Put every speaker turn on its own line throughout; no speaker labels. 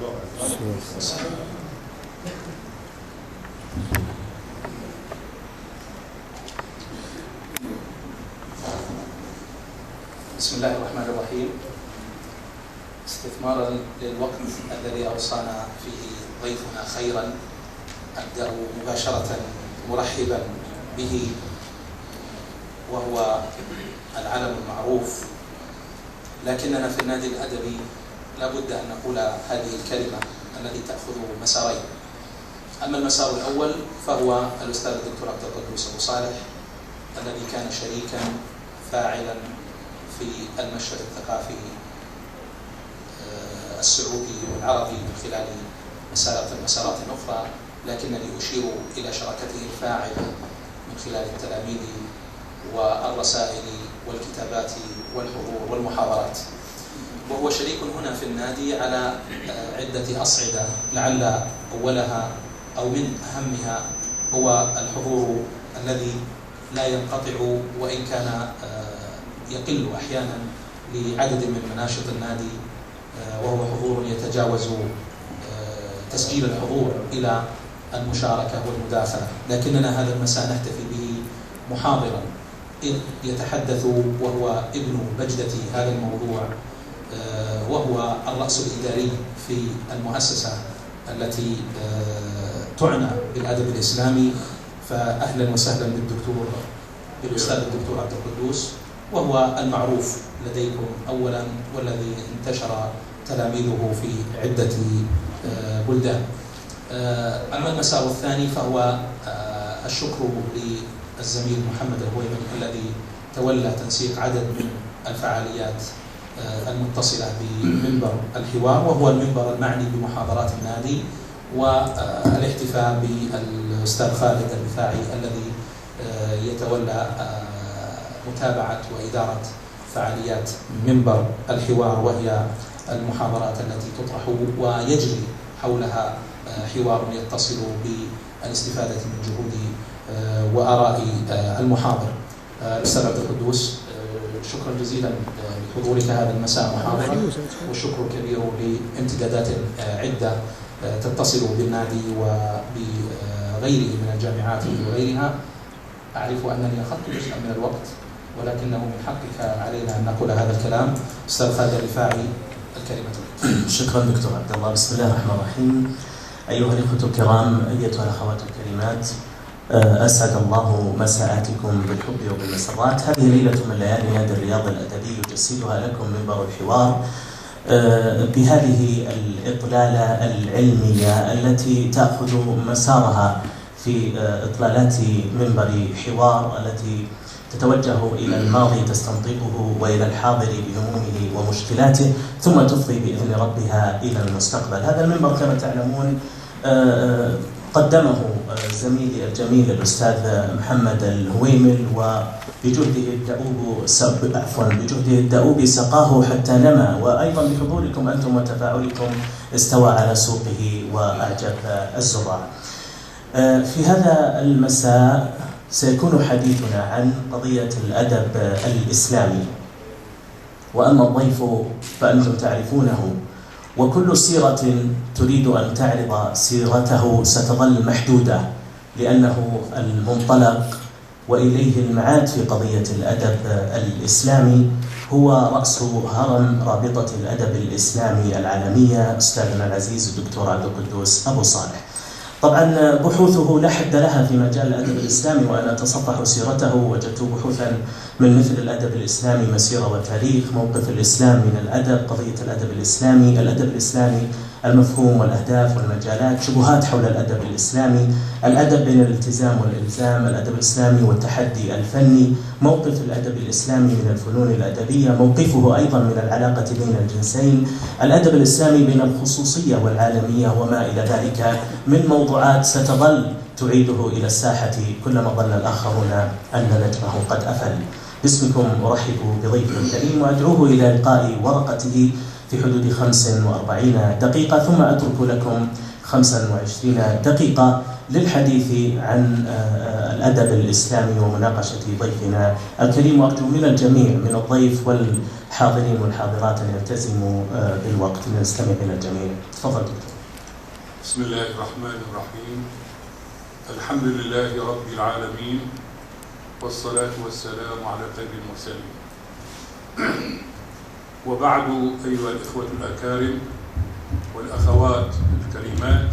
بسم الله الرحمن الرحيم. استثمارا للوقت الذي أوصانا فيه ضيفنا خيرا، أبدأ مباشرة مرحبا به، وهو العلم المعروف، لكننا في النادي الأدبي لابد أن نقول هذه الكلمة التي تأخذ مسارين. أما المسار الأول فهو الأستاذ الدكتور عبدالقدوس أبوصالح، الذي كان شريكا فاعلا في المشهد الثقافي السعودي والعربي من خلال مسارات أخرى، لكنني أشير إلى شراكته الفاعلة من خلال التلاميذ والرسائل والكتابات والحضور والمحاضرات. وهو شريك هنا في النادي على عدة أصعدة، لعل أولها أو من أهمها هو الحضور الذي لا ينقطع وإن كان يقل أحيانا لعدد من مناشط النادي، وهو حضور يتجاوز تسجيل الحضور إلى المشاركة والمداخلة. لكننا هذا المساء نحتفي به محاضرا، إذ يتحدث وهو ابن بجدة هذا الموضوع، وهو الرأس الإداري في المؤسسة التي تعنى بالأدب الإسلامي. فأهلا وسهلا بالأستاذ الدكتور عبدالقدوس، وهو المعروف لديكم أولا والذي انتشر تلاميذه في عدة بلدان. أما المسار الثاني فهو الشكر للزميل محمد الهويمل الذي تولى تنسيق عدد من الفعاليات المتصلة بمنبر الحوار، وهو المنبر المعني بمحاضرات النادي، والاحتفاء بالأستاذ خالد الرفاعي الذي يتولى متابعة وإدارة فعاليات منبر الحوار، وهي المحاضرات التي تطرح ويجري حولها حوار يتصل بالاستفادة من جهود وآراء المحاضر. الأستاذ عبدالقدوس، شكرا جزيلا لحضورك هذا المساء محاضرا، والشكر الكبير لامتدادات عدة تتصل بالنادي وبغيره من الجامعات وغيرها. أعرف أنني أخذت جزءا من الوقت، ولكنه من حقك علينا أن نقول هذا الكلام. أستاذ خالد الرفاعي، الكلمة لك.
شكرا دكتور عبد الله. بسم الله الرحمن الرحيم. أيها الأخوة الكرام، أيتها الأخوات الكريمات، أسعد الله مساءاتكم بالحب وبالمسرات. هذه ليلة من ليالي نادي الرياض الأدبي يجسدها لكم منبر الحوار بهذه الإطلالة العلمية التي تأخذ مسارها في إطلالات منبر حوار التي تتوجه إلى الماضي تستنطقه وإلى الحاضر بهمومه ومشكلاته، ثم تفضي بإذن ربها إلى المستقبل. هذا المنبر كما تعلمون قدمه زميلي الجميل الأستاذ محمد الهويمل، وبجهده الدؤوب سقاه حتى نما، وأيضا بحضوركم أنتم وتفاعلكم استوى على سوقه وأعجب الزراع. في هذا المساء سيكون حديثنا عن قضية الأدب الإسلامي، وأما الضيف فأنتم تعرفونه، وكل سيرة تريد أن تعرض سيرته ستظل محدودة، لأنه المنطلق وإليه المعاد في قضية الأدب الإسلامي هو رأس هرم رابطة الأدب الإسلامي العالمية، أستاذنا العزيز الدكتور عبدالقدوس أبوصالح. طبعا بحوثه لا حد لها في مجال الأدب الإسلامي، وأنا أتصفح سيرته وجدت بحوثا من مثل الأدب الإسلامي مسيرة وتاريخ، موقف الإسلام من الأدب، قضية الأدب الإسلامي، الأدب الإسلامي المفهوم والأهداف والمجالات، شبهات حول الأدب الإسلامي، الأدب بين الالتزام والإلزام، الأدب الإسلامي والتحدي الفني، موقف الأدب الإسلامي من الفنون الأدبية، موقفه أيضا من العلاقة بين الجنسين، الأدب الإسلامي بين الخصوصية والعالمية، وما إلى ذلك من موضوعات ستظل تعيده إلى الساحة كلما ظل الآخرون أن نجمه قد أفل. باسمكم أرحب بضيفه الكريم وأدعوه إلى إلقاء ورقته في حدود 45 دقيقة، ثم أترك لكم 25 دقيقة للحديث عن الأدب الإسلامي ومناقشة ضيفنا الكريم. وأرجو من الجميع من الضيف والحاضرين والحاضرات أن يلتزموا بالوقت لنستمع إلى الجميع. تفضل دكتور.
بسم الله الرحمن الرحيم. الحمد لله رب العالمين، والصلاة والسلام على خير المرسلين. وبعد، أيها الإخوة الأكارم والأخوات الكريمات،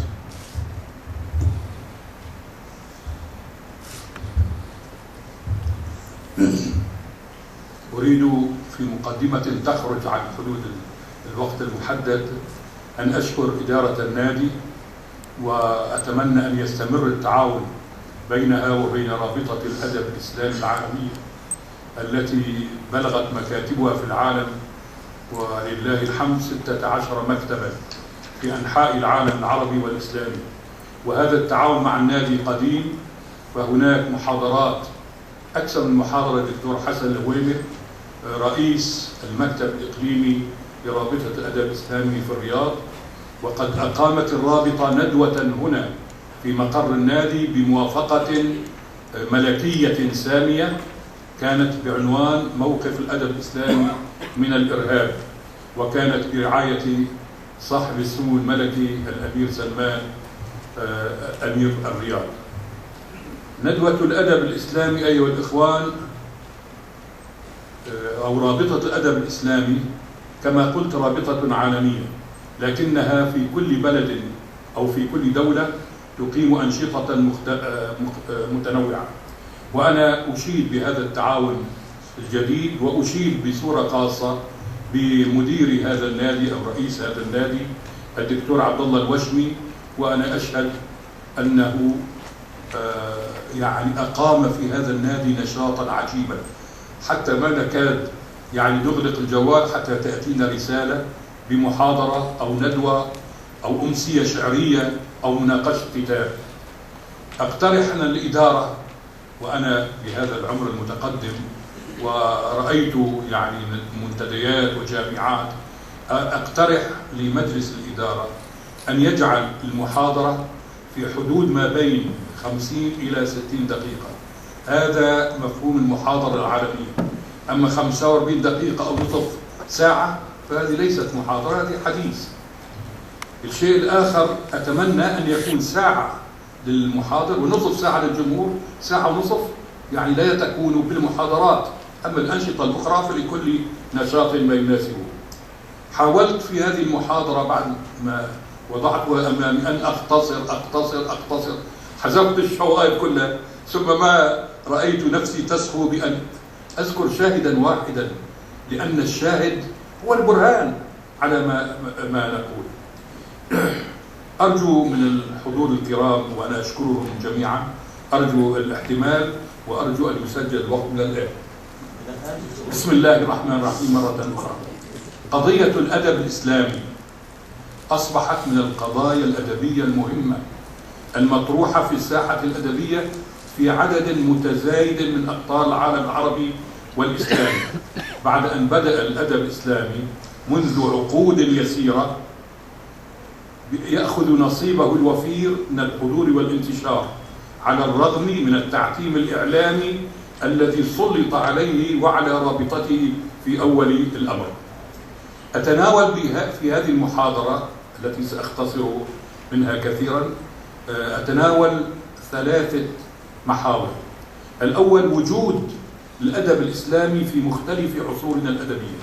أريد في مقدمة تخرج عن حدود الوقت المحدد أن أشكر إدارة النادي، وأتمنى أن يستمر التعاون بينها وبين رابطة الأدب الإسلامي العالمية التي بلغت مكاتبها في العالم، ولله الحمد 16 مكتبا في أنحاء العالم العربي والإسلامي. وهذا التعاون مع النادي قديم، فهناك محاضرات أكثر من محاضرة الدكتور حسن الهويمر رئيس المكتب الإقليمي لرابطة الأدب الإسلامي في الرياض، وقد أقامت الرابطة ندوة هنا في مقر النادي بموافقة ملكية سامية كانت بعنوان موقف الأدب الإسلامي من الإرهاب، وكانت برعاية صاحب السمو الملكي الأمير سلمان أمير الرياض. ندوة الأدب الإسلامي أيها الإخوان، أو رابطة الأدب الإسلامي كما قلت رابطة عالمية، لكنها في كل بلد أو في كل دولة تقيم أنشطة متنوعة. وأنا أشيد بهذا التعاون الجديد، وأشيد بصورة خاصة بمدير هذا النادي أو رئيس هذا النادي الدكتور عبد الوشمي، وأنا أشهد أنه يعني أقام في هذا النادي نشاطا عجيبا، حتى ما نكاد يعني نغلق الجوال حتى تأتينا رسالة بمحاضرة أو ندوة أو أمسية شعرية أو مناقشة كتاب. أقترح أن الإدارة، وأنا بهذا العمر المتقدم ورأيت يعني منتديات وجامعات، أقترح لمجلس الإدارة أن يجعل المحاضرة في حدود ما بين 50 إلى 60 دقيقة. هذا مفهوم المحاضرة العالمية. أما 45 دقيقة أو نصف ساعة فهذه ليست محاضرة، هذه حديث. الشيء الآخر، أتمنى أن يكون ساعة للمحاضر ونصف ساعة للجمهور، ساعة ونصف يعني لا تكون بالمحاضرات. أما الأنشطة الأخرى فلكل نشاط ما يناسبه. حاولت في هذه المحاضرة بعد ما وضعتها أمامي أن أقتصر، حذفت الشوائب كلها، ثم ما رأيت نفسي تسخو بأن أذكر شاهدا واحدا، لأن الشاهد هو البرهان على ما نقول. أرجو من الحضور الكرام، وأنا أشكرهم جميعا، أرجو الاحتمال وأرجو أن يسجل الوقت من الآن. بسم الله الرحمن الرحيم. مرة أخرى، قضية الأدب الإسلامي أصبحت من القضايا الأدبية المهمة المطروحة في الساحة الأدبية في عدد متزايد من أقطار العالم العربي والإسلامي، بعد أن بدأ الأدب الإسلامي منذ عقود يسيرة يأخذ نصيبه الوفير من الحضور والانتشار، على الرغم من التعتيم الإعلامي الذي سلط عليه وعلى رابطته في أول الأمر. أتناول في هذه المحاضرة التي سأختصر منها كثيرا، أتناول 3 محاور. الأول، وجود الأدب الإسلامي في مختلف عصورنا الأدبية.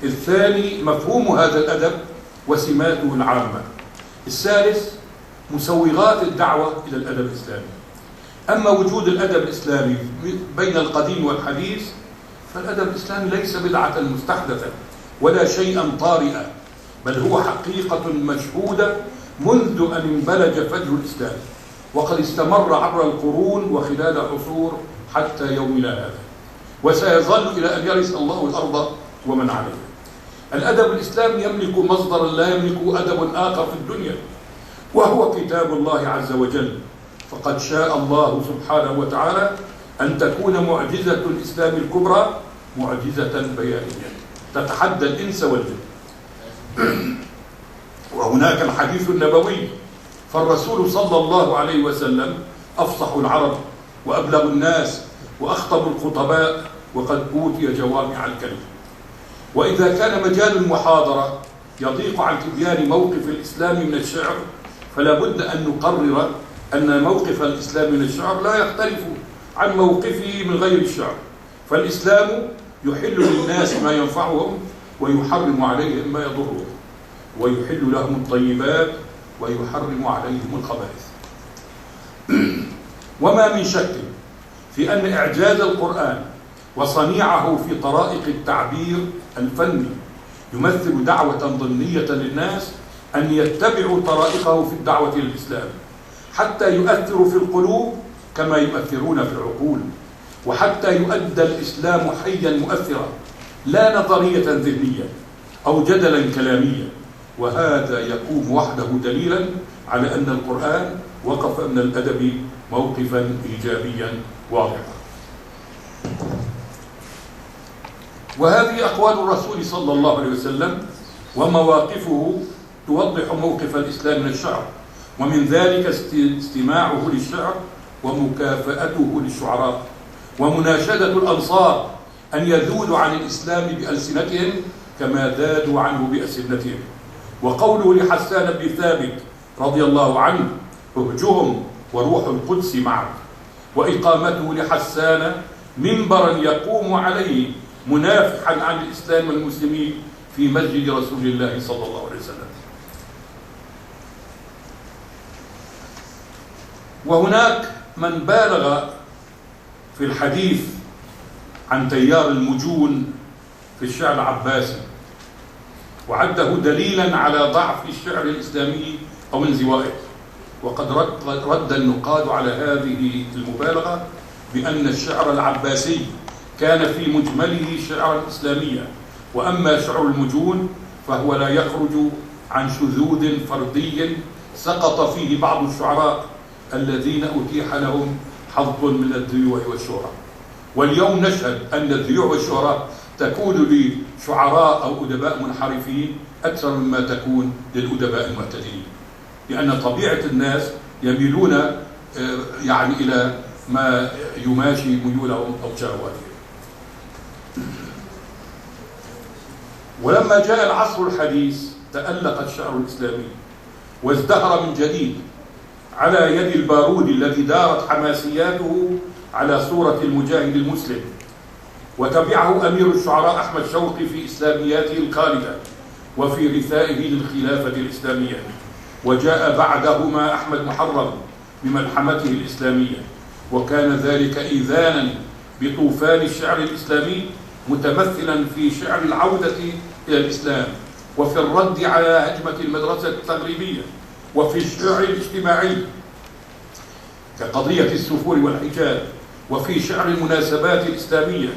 الثاني، مفهوم هذا الأدب وسماته العامة. الثالث، مسوغات الدعوة إلى الأدب الإسلامي. أما وجود الأدب الإسلامي بين القديم والحديث، فالأدب الإسلامي ليس بدعة مستحدثة ولا شيئا طارئا، بل هو حقيقة مشهودة منذ أن انبلج فجر الإسلام، وقد استمر عبر القرون وخلال عصور حتى يومنا هذا، وسيظل إلى أن يرث الله الأرض ومن عليها. الأدب الإسلامي يملك مصدرا لا يملكه أدب آخر في الدنيا، وهو كتاب الله عز وجل. فقد شاء الله سبحانه وتعالى أن تكون معجزة الإسلام الكبرى معجزة بيانية تتحدى الإنس والجن، وهو وهناك الحديث النبوي، فالرسول صلى الله عليه وسلم أفصح العرب وأبلغ الناس وأخطب الخطباء، وقد أوتي جوامع الكلم. وإذا كان مجال المحاضرة يضيق عن تبيان موقف الإسلام من الشعر، فلا بد أن نقرر أن موقف الإسلام من الشعر لا يختلف عن موقفه من غير الشعر، فالإسلام يحل للناس ما ينفعهم ويحرم عليهم ما يضرهم، ويحل لهم الطيبات ويحرم عليهم الخبائث. وما من شك في أن إعجاز القرآن وصنيعه في طرائق التعبير الفني يمثل دعوة ضمنية للناس أن يتبعوا طرائقه في الدعوة للإسلام، حتى يؤثروا في القلوب كما يؤثرون في العقول، وحتى يؤدى الإسلام حيا مؤثرا لا نظرية ذهنية أو جدلا كلاميا. وهذا يقوم وحده دليلا على أن القرآن وقف من الأدب موقفا إيجابيا واضحا. وهذه أقوال الرسول صلى الله عليه وسلم ومواقفه توضح موقف الإسلام من الشعر، ومن ذلك استماعه للشعر ومكافأته للشعراء، ومناشدة الأنصار أن يذودوا عن الإسلام بألسنتهم كما ذادوا عنه بأسنتهم، وقوله لحسان بن ثابت رضي الله عنه: اهجهم وروح القدس معك، وإقامته لحسان منبرا يقوم عليه منافحا عن الإسلام والمسلمين في مسجد رسول الله صلى الله عليه وسلم. وهناك من بالغ في الحديث عن تيار المجون في الشعر العباسي، وعده دليلا على ضعف الشعر الإسلامي أو انزوائه، وقد رد النقاد على هذه المبالغة بأن الشعر العباسي كان في مجمله شعرا إسلاميا، وأما شعر المجون فهو لا يخرج عن شذوذ فردي سقط فيه بعض الشعراء الذين أتيح لهم حظ من الذيوع والشهرة. واليوم نشهد أن الذيوع والشهرة تكون لشعراء أو أدباء منحرفين أكثر مما تكون للأدباء المعتدلين، لأن طبيعة الناس يميلون يعني إلى ما يماشي ميولهم أو شهواتهم. ولما جاء العصر الحديث تألق الشعر الإسلامي وازدهر من جديد على يد البارود الذي دارت حماسياته على صورة المجاهد المسلم، وتبعه أمير الشعراء أحمد شوقي في إسلامياته الخالدة وفي رثائه للخلافة الإسلامية، وجاء بعدهما أحمد محرم بملحمته الإسلامية، وكان ذلك إذانا بطوفان الشعر الإسلامي متمثلا في شعر العودة إلى الإسلام، وفي الرد على هجمة المدرسة التغريبية، وفي الشعر الاجتماعي كقضية السفور والحجاب، وفي شعر المناسبات الإسلامية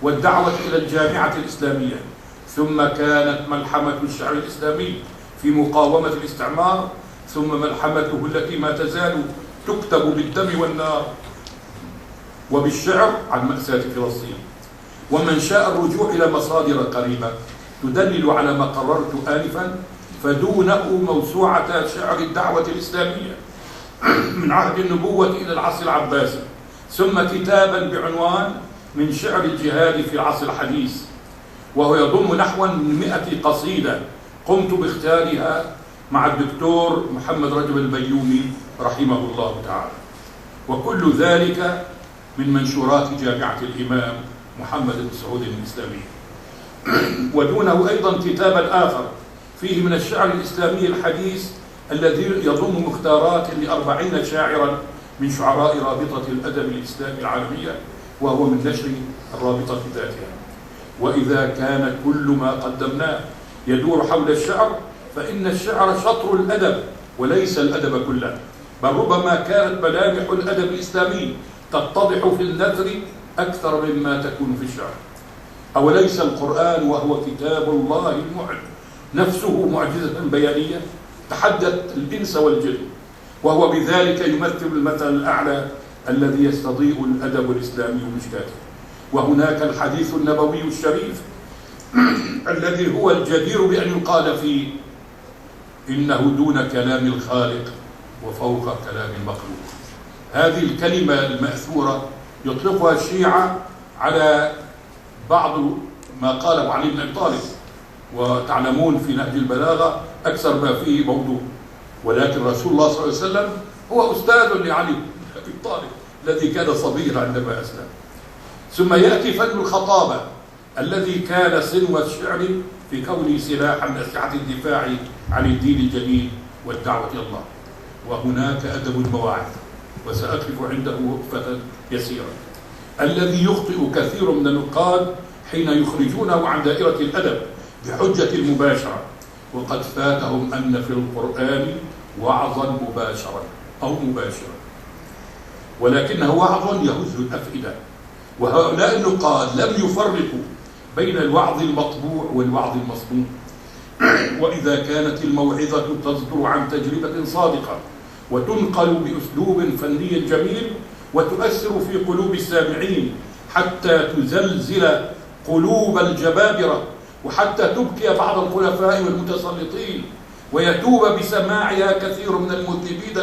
والدعوة إلى الجامعة الإسلامية. ثم كانت ملحمة الشعر الإسلامي في مقاومة الاستعمار، ثم ملحمته التي ما تزال تكتب بالدم والنار وبالشعر عن مأساة فلسطين. ومن شاء الرجوع إلى مصادر قريبة تدلل على ما قررت آنفا، فدونه موسوعة شعر الدعوة الإسلامية من عهد النبوة إلى العصر العباسي، ثم كتابا بعنوان من شعر الجهاد في العصر الحديث، وهو يضم نحو من 100 قصيدة قمت باختيارها مع الدكتور محمد رجب البيومي رحمه الله تعالى، وكل ذلك من منشورات جامعة الإمام محمد بن سعود الإسلامي. ودونه أيضا كتابا آخر فيه من الشعر الإسلامي الحديث الذي يضم مختارات ل40 شاعرا من شعراء رابطة الأدب الإسلامي العالمية، وهو من نشر الرابطة ذاتها. وإذا كان كل ما قدمناه يدور حول الشعر، فإن الشعر شطر الأدب وليس الأدب كله، بل ربما كانت ملامح الأدب الإسلامي تتضح في النثر أكثر مما تكون في الشعر. أوليس القرآن وهو كتاب الله المعد نفسه معجزة بيانية تحدت الإنس والجن، وهو بذلك يمثل المثل الأعلى الذي يستضيء الأدب الإسلامي ومشكاته. وهناك الحديث النبوي الشريف الذي هو الجدير بأن يقال فيه: إنه دون كلام الخالق وفوق كلام المخلوق. هذه الكلمة المأثورة يطلقها الشيعة على بعض ما قاله علي بن أبي طالب، وتعلمون في نهج البلاغة أكثر ما فيه موضوع، ولكن رسول الله صلى الله عليه وسلم هو أستاذ لعلي بن أبي طالب الذي كان صغيرا عندما أسلم. ثم يأتي فن الخطابة الذي كان صنو الشعر في كونه سلاحا من أسلحة الدفاع عن الدين الجميل والدعوة إلى الله. وهناك أدب المواعظ، وسأقف عنده وقفة يسيرة، الذي يخطئ كثير من النقاد حين يخرجونه عن دائرة الأدب بحجة المباشرة، وقد فاتهم أن في القرآن وعظا مباشرا أو مباشرا، ولكنه وعظ يهز الأفئدة. وهؤلاء النقاد لم يفرقوا بين الوعظ المطبوع والوعظ المصنوع. وإذا كانت الموعظة تصدر عن تجربة صادقة وتنقل بأسلوب فني جميل وتؤثر في قلوب السامعين حتى تزلزل قلوب الجبابرة، وحتى تبكي بعض الخلفاء والمتسلطين ويتوب بسماعها كثير من المذنبين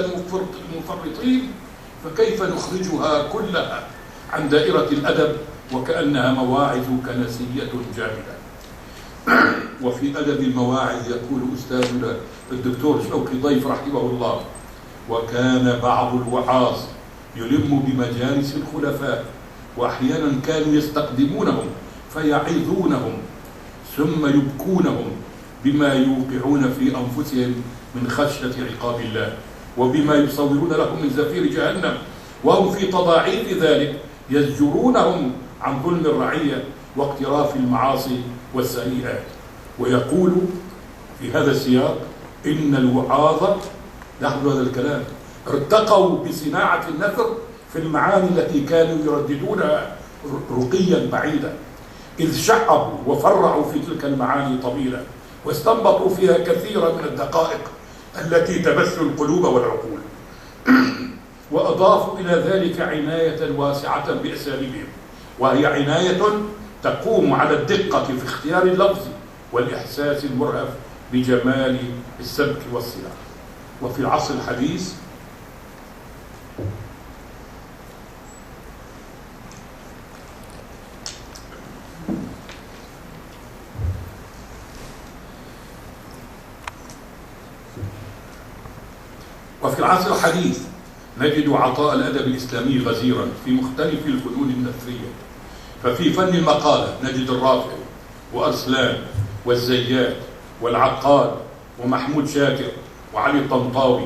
المفرطين، فكيف نخرجها كلها عن دائرة الأدب وكأنها مواعظ كنسية جامدة؟ وفي أدب المواعظ يقول أستاذنا الدكتور شوقي ضيف رحمه الله: وكان بعض الوعاظ يلم بمجالس الخلفاء، وأحيانا كانوا يستقدمونهم فيعظونهم ثم يبكونهم بما يوقعون في أنفسهم من خشية عقاب الله، وبما يصورون لهم من زفير جهنم، وهم في تضاعيف ذلك يزجرونهم عن ظلم الرعية واقتراف المعاصي والسيئات. ويقول في هذا السياق: إن الوعاظ، لاحظوا هذا الكلام، ارتقوا بصناعة النثر في المعاني التي كانوا يرددونها رقيا بعيدا، إذ شعبوا وفرعوا في تلك المعاني طويلة، واستنبطوا فيها كثيرا من الدقائق التي تبث القلوب والعقول. وأضافوا إلى ذلك عناية واسعة بأساليبهم، وهي عناية تقوم على الدقة في اختيار اللفظ والإحساس المرهف بجمال السبك والصياغة. وفي العصر الحديث نجد عطاء الأدب الإسلامي غزيرا في مختلف الفنون النثرية. ففي فن المقالة نجد الرافع وأرسلان والزيات والعقاد ومحمود شاكر وعلي الطنطاوي.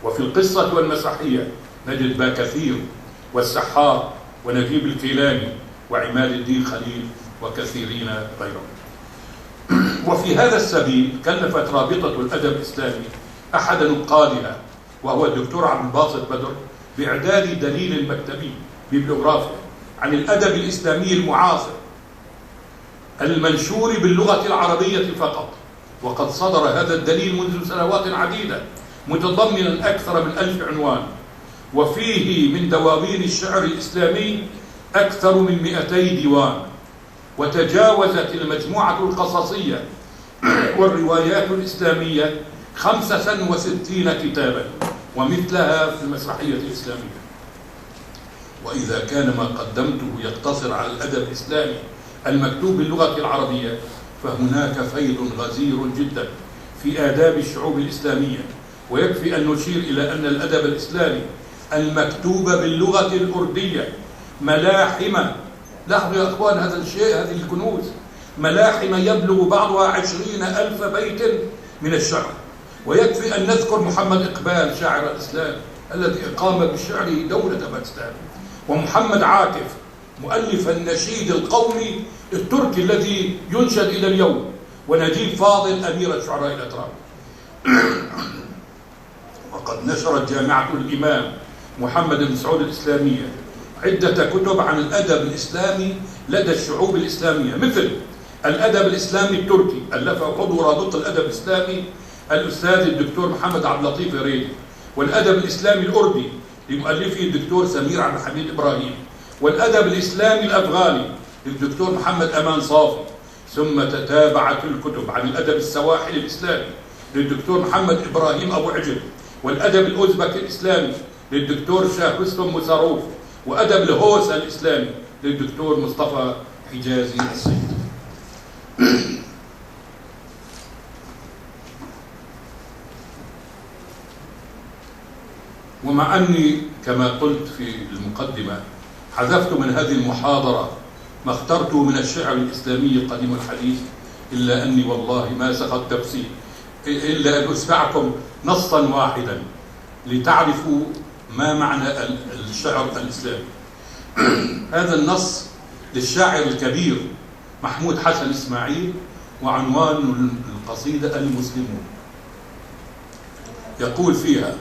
وفي القصة والمسرحية نجد باكثير والسحار ونجيب الكيلاني وعماد الدين خليل وكثيرين غيرهم. وفي هذا السبيل كلفت رابطة الأدب الإسلامي أحد نقادها وهو الدكتور عبدالباسط بدر بإعداد دليل مكتبي بيبليوغرافيا عن الأدب الإسلامي المعاصر المنشور باللغة العربية فقط. وقد صدر هذا الدليل منذ سنوات عديدة متضمنا أكثر من 1000 عنوان، وفيه من دواوين الشعر الإسلامي أكثر من 200 ديوان، وتجاوزت المجموعة القصصية والروايات الإسلامية 65 كتابا، ومثلها في المسرحية الإسلامية. وإذا كان ما قدمته يقتصر على الأدب الإسلامي المكتوب باللغة العربية، فهناك فيض غزير جدا في آداب الشعوب الإسلامية. ويكفي أن نشير إلى أن الأدب الإسلامي المكتوب باللغة الأردية ملاحم، لاحظوا يا أخوان هذا الشيء، هذه الكنوز، ملاحم يبلغ بعضها 20,000 بيت من الشعر. ويكفي أن نذكر محمد إقبال شاعر الإسلام الذي أقام بالشعر دولة باكستان، ومحمد عاكف مؤلف النشيد القومي التركي الذي ينشد إلى اليوم، ونجيب فاضل أمير الشعراء الأتراك. وقد نشرت جامعة الإمام محمد بن سعود الإسلامية عدة كتب عن الأدب الإسلامي لدى الشعوب الإسلامية، مثل الأدب الإسلامي التركي ألفه عضو رابطة الأدب الإسلامي الأستاذ الدكتور محمد عبد اللطيف الريدي، والأدب الإسلامي الأردي لمؤلفه الدكتور سمير عبد الحميد إبراهيم، والأدب الإسلامي الأفغاني للدكتور محمد أمان صافي. ثم تتابعت الكتب عن الأدب السواحلي الإسلامي للدكتور محمد إبراهيم أبو عجل، والأدب الأوزبك الإسلامي للدكتور شاهرستم مساروف، وأدب الهوسة الإسلامي للدكتور مصطفى حجازي السيد. ومع أني كما قلت في المقدمة حذفت من هذه المحاضرة ما اخترته من الشعر الإسلامي القديم الحديث، إلا أني والله ما سقط نفسي إلا أن أسمعكم نصا واحدا لتعرفوا ما معنى الشعر الإسلامي. هذا النص للشاعر الكبير محمود حسن إسماعيل، وعنوان القصيدة المسلمون. يقول فيها: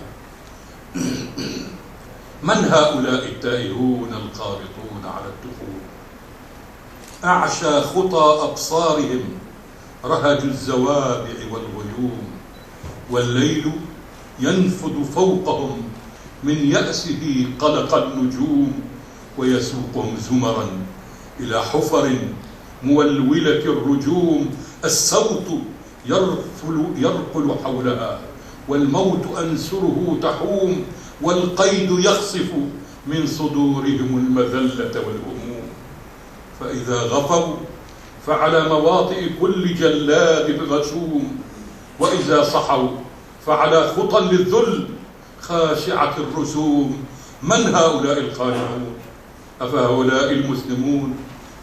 من هؤلاء التائهون القابطون على الدخول، أعشى خطى أبصارهم رهج الزوابع والغيوم، والليل ينفض فوقهم من يأسه قلق النجوم، ويسوقهم زمرا إلى حفر مولولة الرجوم، الصوت يرقل حولها، والموت أنسره تحوم، والقيد يخصف من صدورهم المذلة والهموم، فإذا غفوا فعلى مواطئ كل جلاد غشوم، وإذا صحوا فعلى خطى للذل خاشعة الرسوم. من هؤلاء الخاشعون؟ أفهؤلاء المسلمون؟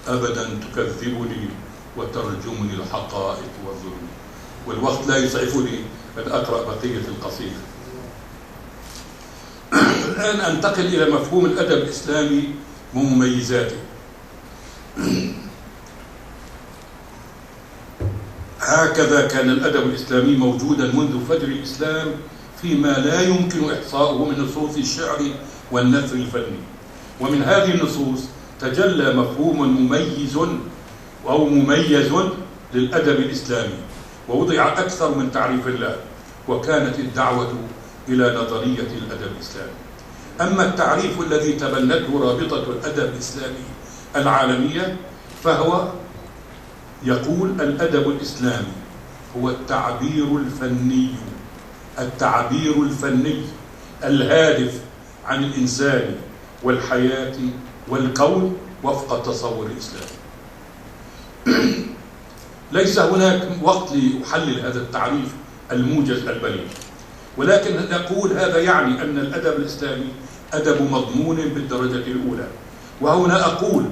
أبدا تكذبني وترجمني الحقائق والظلم. والوقت لا يسعفني أن أقرأ بقية القصيدة. الآن أنتقل إلى مفهوم الأدب الإسلامي ومميزاته. هكذا كان الأدب الإسلامي موجودا منذ فجر الإسلام فيما لا يمكن إحصاؤه من نصوص الشعر والنثر الفني. ومن هذه النصوص تجلى مفهوم مميز للأدب الإسلامي، ووضع أكثر من تعريف له، وكانت الدعوة إلى نظرية الأدب الإسلامي. أما التعريف الذي تبنته رابطة الأدب الإسلامي العالمية فهو يقول: الأدب الإسلامي هو التعبير الفني الهادف عن الإنسان والحياة والكون وفق التصور الإسلامي. ليس هناك وقت لأحلل هذا التعريف الموجز البليغ، ولكن نقول هذا يعني أن الأدب الإسلامي أدب مضمون بالدرجة الأولى. وهنا أقول: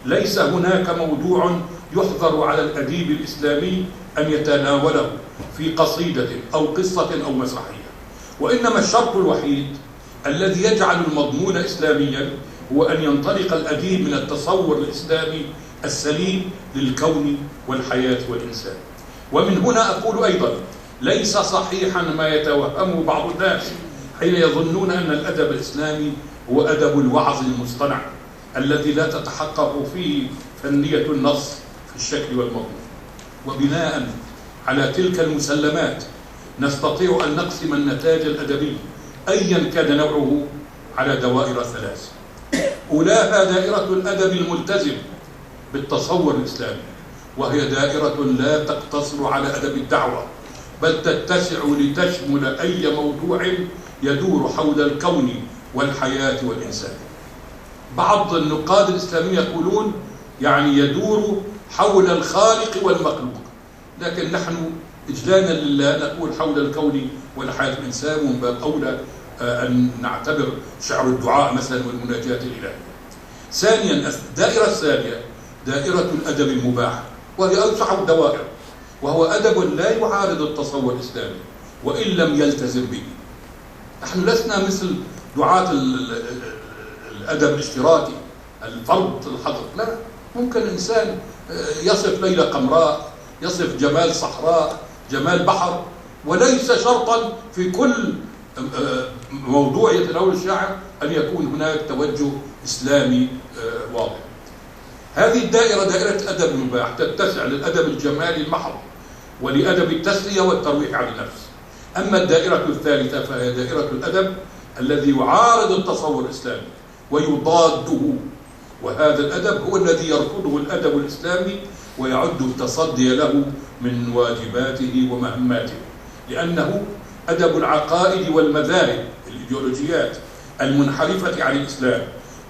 ليس هناك موضوع يحظر على الأديب الإسلامي أن يتناوله في قصيدة أو قصة أو مسرحية، وإنما الشرط الوحيد الذي يجعل المضمون إسلاميا هو أن ينطلق الأديب من التصور الإسلامي السليم للكون والحياة والإنسان. ومن هنا أقول أيضا: ليس صحيحا ما يتوهمه بعض الناس حين يظنون أن الأدب الإسلامي هو أدب الوعظ المصطنع الذي لا تتحقق فيه فنية النص في الشكل والمضمون. وبناء على تلك المسلمات نستطيع أن نقسم النتاج الأدبي أيا كان نوعه على دوائر ثلاث. أولاها دائرة الأدب الملتزم بالتصور الإسلامي، وهي دائرة لا تقتصر على أدب الدعوة، بل تتسع لتشمل أي موضوع يدور حول الكون والحياة والإنسان. بعض النقاد الإسلاميين يقولون يعني يدور حول الخالق والمخلوق، لكن نحن إجلالا لله نقول حول الكون والحياة والإنسان، ومن باب أولى أن نعتبر شعر الدعاء مثلا والمناجاة الإلهية. ثانيا الدائرة الثانية دائرة الأدب المباح، وهي أوسع الدوائر، وهو أدب لا يعارض التصور الإسلامي وإن لم يلتزم به. نحن لسنا مثل دعاة الأدب الاشتراكي الفرض الحظر، لا، ممكن الإنسان يصف ليلة قمراء، يصف جمال صحراء، جمال بحر، وليس شرطا في كل موضوع يتناول الشاعر أن يكون هناك توجه إسلامي واضح. هذه الدائرة دائرة أدب مباح تتسع للأدب الجمالي المحض ولأدب التسلية والترويح عن النفس. أما الدائرة الثالثة فهي دائرة الأدب الذي يعارض التصور الإسلامي ويضاده، وهذا الأدب هو الذي يرفضه الأدب الإسلامي ويعد التصدي له من واجباته ومهماته. لأنه أدب العقائد والمذاهب الإيديولوجيات المنحرفة عن الإسلام،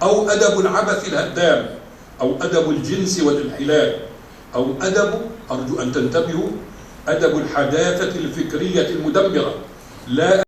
أو أدب العبث الهدام، أو أدب الجنس والانحلال، أو أدب، أرجو أن تنتبهوا، أدب الحداثة الفكرية المدمرة، لا